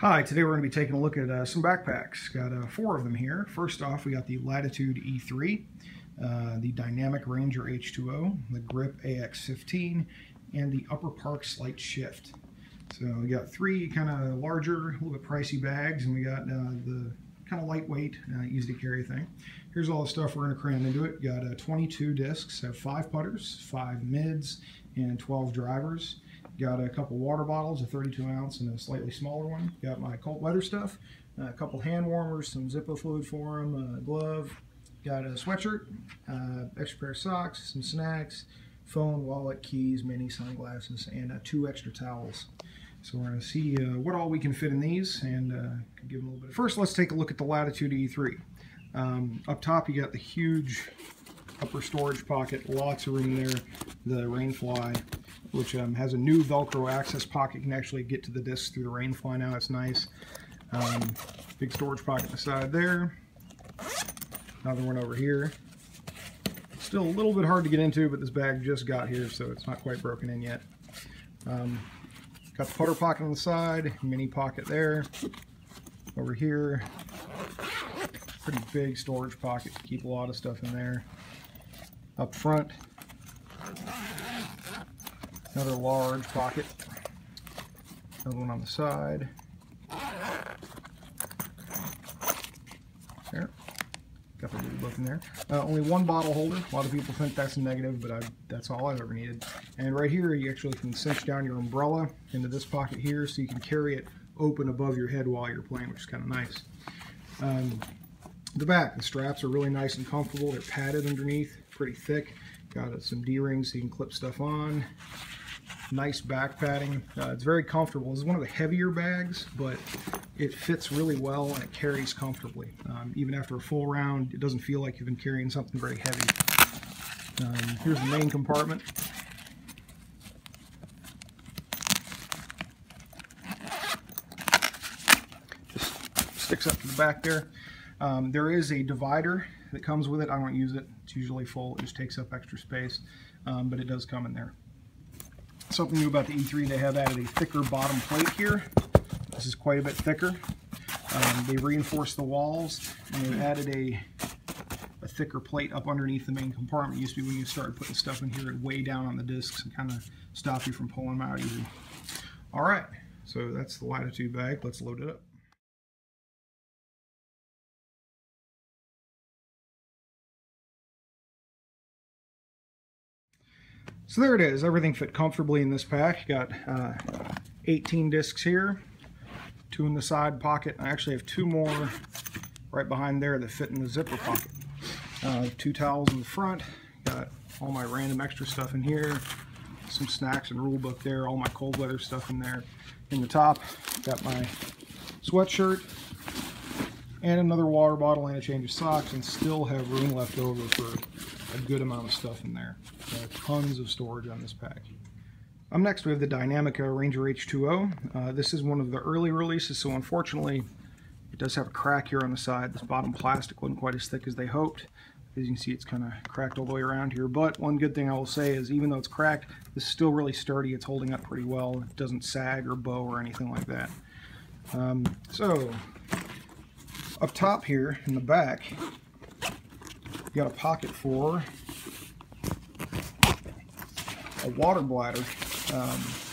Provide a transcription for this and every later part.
Hi, today we're going to be taking a look at some backpacks. Got 4 of them here. First off, we got the Latitude E3, the Dynamic Arranger H2o, the Grip AX15, and the Upper Park Slight Shift. So we got 3 kind of larger, a little bit pricey bags, and we got the kind of lightweight, easy to carry thing. Here's all the stuff we're going to cram into it. Got 22 discs, have 5 putters, 5 mids, and 12 drivers. Got a couple water bottles, a 32 ounce and a slightly smaller one. Got my cold weather stuff, a couple hand warmers, some Zippo fluid for them, a glove. Got a sweatshirt, extra pair of socks, some snacks, phone, wallet, keys, mini sunglasses, and 2 extra towels. So we're going to see what all we can fit in these and give them a little bit. First, let's take a look at the Latitude E3. Up top, you got the huge upper storage pocket, lots of room there. The Rainfly, which has a new Velcro access pocket. You can actually get to the discs through the Rainfly now. It's nice. Big storage pocket on the side there. Another one over here. Still a little bit hard to get into, but this bag just got here, so it's not quite broken in yet. Got the putter pocket on the side, mini pocket there. Over here, pretty big storage pocket to keep a lot of stuff in there. Up front, another large pocket. Another one on the side. There. Got the little book in there. Only 1 bottle holder. A lot of people think that's a negative, but that's all I've ever needed. And right here, you actually can cinch down your umbrella into this pocket here, so you can carry it open above your head while you're playing, which is kind of nice. The back, the straps are really nice and comfortable. They're padded underneath, pretty thick. Got some D-rings so you can clip stuff on. Nice back padding. It's very comfortable. This is one of the heavier bags, but it fits really well and it carries comfortably. Even after a full round, it doesn't feel like you've been carrying something very heavy. Here's the main compartment. Just sticks up to the back there. There is a divider that comes with it. I don't use it. It's usually full. It just takes up extra space, but it does come in there. Something new about the E3, they have added a thicker bottom plate here. This is quite a bit thicker. They reinforced the walls, and they've added a thicker plate up underneath the main compartment. It used to be when you started putting stuff in here, it'd weigh down on the discs and kind of stop you from pulling them out easy. All right, so that's the Latitude bag. Let's load it up. So there it is. Everything fit comfortably in this pack. Got 18 discs here, 2 in the side pocket. I actually have 2 more right behind there that fit in the zipper pocket. 2 towels in the front. Got all my random extra stuff in here. Some snacks and rule book there. All my cold weather stuff in there. In the top, got my sweatshirt and another water bottle and a change of socks, and still have room left over for a good amount of stuff in there. Tons of storage on this pack. Up next we have the Dynamic Arranger H2o. This is one of the early releases, so unfortunately it does have a crack here on the side. This bottom plastic wasn't quite as thick as they hoped. As you can see, it's kind of cracked all the way around here, but one good thing I will say is even though it's cracked, this is still really sturdy. It's holding up pretty well. It doesn't sag or bow or anything like that. So up top here in the back, you got a pocket for a water bladder,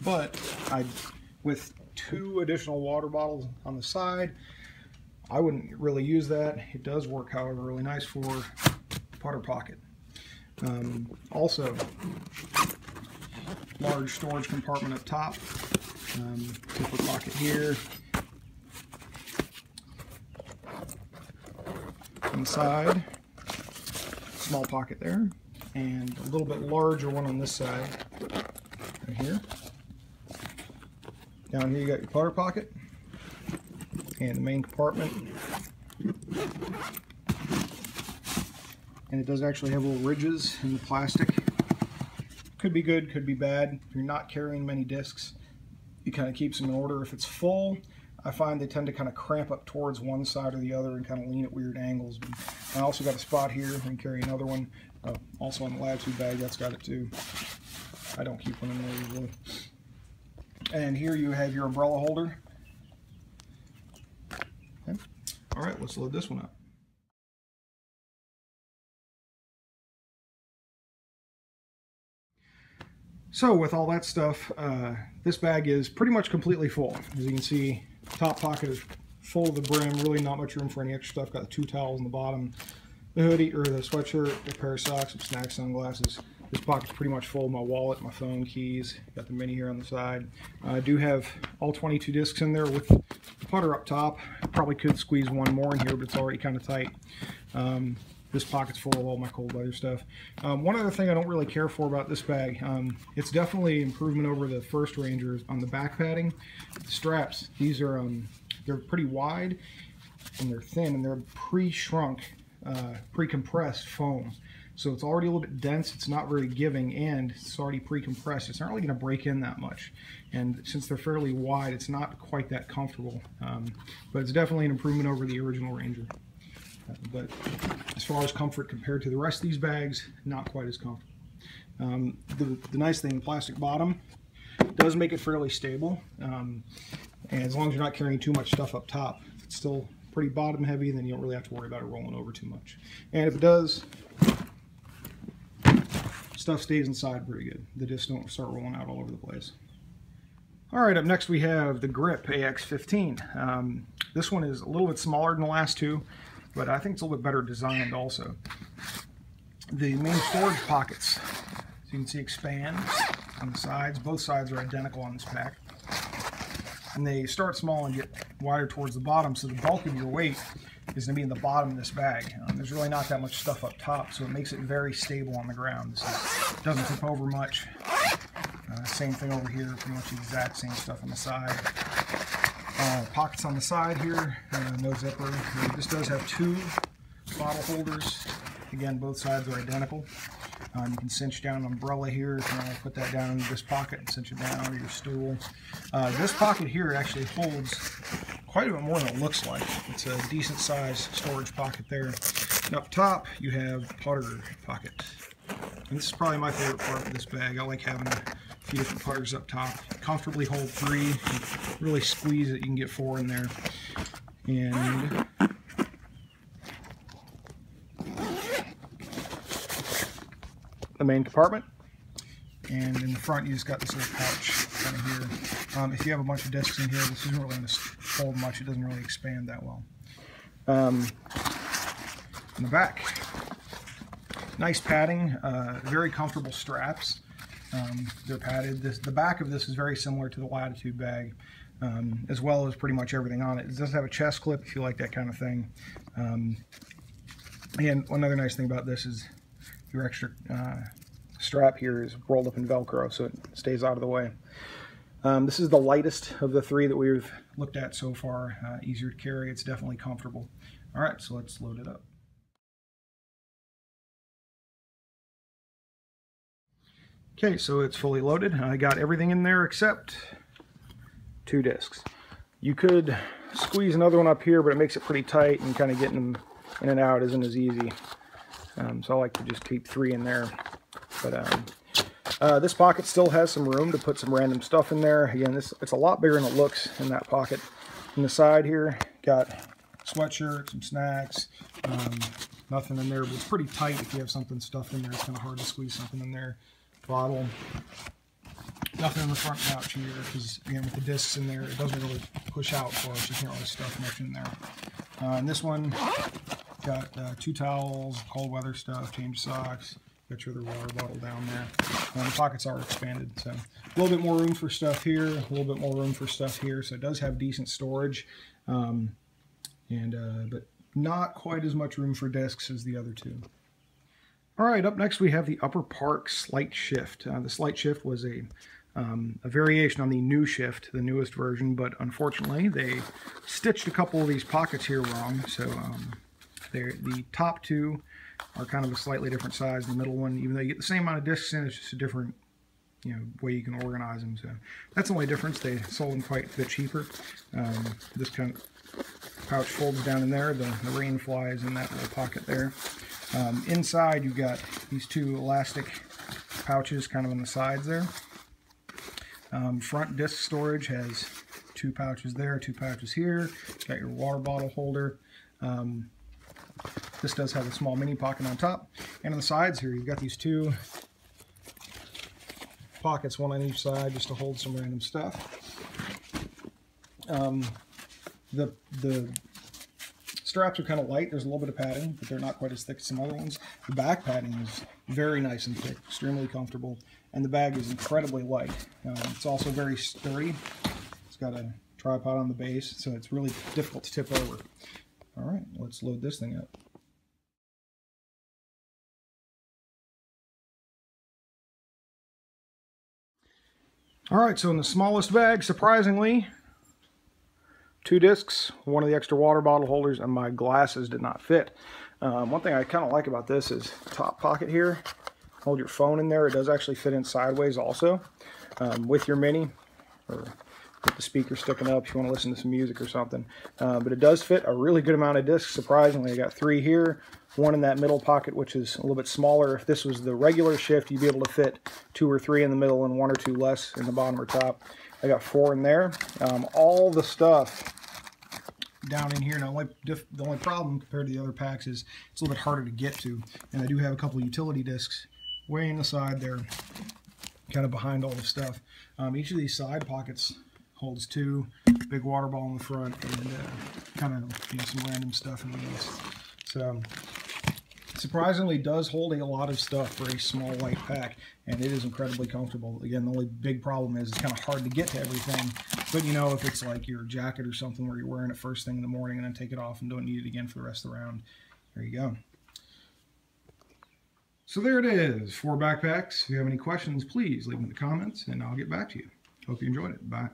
but with 2 additional water bottles on the side, I wouldn't really use that. It does work, however, really nice for putter pocket. Also, large storage compartment up top, zipper pocket here. Inside, small pocket there, and a little bit larger one on this side, right here. Down here you got your putter pocket, and the main compartment. And it does actually have little ridges in the plastic. Could be good, could be bad. If you're not carrying many discs, it kind of keeps them in order. If it's full, I find they tend to kind of cramp up towards one side or the other and kind of lean at weird angles. But I also got a spot here and carry another one. Also on the Latitude bag, that's got it too. I don't keep one in there usually. And here you have your umbrella holder. Okay. All right, let's load this one up. So with all that stuff, this bag is pretty much completely full. As you can see, top pocket is full to the brim, really not much room for any extra stuff. Got the 2 towels in the bottom, the hoodie or the sweatshirt, a pair of socks, some snacks, sunglasses. This pocket's pretty much full. My wallet, my phone, keys. Got the mini here on the side. I do have all 22 discs in there with the putter up top. I probably could squeeze one more in here, but it's already kind of tight. This pocket's full of all my cold weather stuff. One other thing I don't really care for about this bag, it's definitely improvement over the first Ranger on the back padding. The straps, these are they're pretty wide and they're thin and they're pre-shrunk, pre-compressed foam. So it's already a little bit dense, it's not very giving, and it's already pre-compressed. It's not really going to break in that much. And since they're fairly wide, it's not quite that comfortable. But it's definitely an improvement over the original Ranger. But as far as comfort compared to the rest of these bags, not quite as comfortable. The nice thing, the plastic bottom does make it fairly stable. And as long as you're not carrying too much stuff up top, it's still pretty bottom heavy, then you don't really have to worry about it rolling over too much. And if it does, stuff stays inside pretty good. The discs don't start rolling out all over the place. All right, up next we have the Grip AX15. This one is a little bit smaller than the last two, but I think it's a little bit better designed also. The main storage pockets, as you can see, expand on the sides. Both sides are identical on this pack. And they start small and get wider towards the bottom, so the bulk of your weight is going to be in the bottom of this bag. There's really not that much stuff up top, so it makes it very stable on the ground. This doesn't tip over much. Same thing over here, pretty much the exact same stuff on the side. Pockets on the side here, no zipper. This does have 2 bottle holders. Again, both sides are identical. You can cinch down an umbrella here if you want to put that down in this pocket and cinch it down, or your stool. This pocket here actually holds quite a bit more than it looks like. It's a decent sized storage pocket there. And up top you have the putter pocket. And this is probably my favorite part of this bag. I like having a few different putters up top. Comfortably hold 3. You really squeeze it, you can get 4 in there. And the main compartment, and in the front you just got this little pouch kind of here. If you have a bunch of discs in here, this isn't really going to hold much. It doesn't really expand that well. In the back, nice padding, very comfortable straps. They're padded. The back of this is very similar to the Latitude bag, as well as pretty much everything on it. It does have a chest clip if you like that kind of thing. And another nice thing about this is your extra strap here is rolled up in Velcro, so it stays out of the way. This is the lightest of the 3 that we've looked at so far. Easier to carry. It's definitely comfortable. All right, so let's load it up. Okay, so it's fully loaded. I got everything in there except 2 discs. You could squeeze another one up here, but it makes it pretty tight, and kind of getting them in and out isn't as easy. So I like to just keep 3 in there. But this pocket still has some room to put some random stuff in there. Again, it's a lot bigger than it looks in that pocket. On the side here, got sweatshirt, some snacks, nothing in there, but it's pretty tight if you have something stuffed in there. It's kind of hard to squeeze something in there. Bottle. Nothing in the front pouch here, because again, with the discs in there, it doesn't really push out for us. You can't really stuff much in there. And this one, got 2 towels, cold weather stuff, change socks, got your other water bottle down there. The pockets are expanded, so a little bit more room for stuff here, a little bit more room for stuff here, so it does have decent storage, but not quite as much room for discs as the other 2. All right, up next we have the upper park slight shift. The slight shift was a variation on the new shift, the newest version, but unfortunately they stitched a couple of these pockets here wrong, so the top 2 are kind of a slightly different size. The middle one, even though you get the same amount of discs in, it's just a different way you can organize them. So that's the only difference. They sold them quite a bit cheaper. This kind of pouch folds down in there. The rain flies in that little pocket there. Inside you've got these 2 elastic pouches kind of on the sides there. Front disc storage has 2 pouches there, 2 pouches here. Got your water bottle holder. This does have a small mini pocket on top. And on the sides here, you've got these 2 pockets, one on each side, just to hold some random stuff. The straps are kind of light. There's a little bit of padding, but they're not quite as thick as some other ones. The back padding is very nice and thick, extremely comfortable, and the bag is incredibly light. It's also very sturdy. It's got a tripod on the base, so it's really difficult to tip over. All right, let's load this thing up. All right, so in the smallest bag, surprisingly, 2 discs, one of the extra water bottle holders, and my glasses did not fit. One thing I kind of like about this is top pocket here. Hold your phone in there. It does actually fit in sideways also with your mini, or with the speaker sticking up if you want to listen to some music or something. But it does fit a really good amount of discs, surprisingly. I got 3 here, 1 in that middle pocket, which is a little bit smaller. If this was the regular shift, you'd be able to fit 2 or 3 in the middle and 1 or 2 less in the bottom or top. I got 4 in there. All the stuff down in here, now the only problem compared to the other packs is it's a little bit harder to get to. And I do have a couple of utility discs way in the side there, kind of behind all the stuff. Each of these side pockets holds 2, big water bottle in the front, and kind of some random stuff in these. So surprisingly does hold a lot of stuff for a small light pack, and it is incredibly comfortable. Again, the only big problem is it's kind of hard to get to everything, but you know, if it's like your jacket or something where you're wearing it first thing in the morning and then take it off and don't need it again for the rest of the round, there you go. So there it is, 4 backpacks. If you have any questions, please leave them in the comments and I'll get back to you. Hope you enjoyed it. Bye.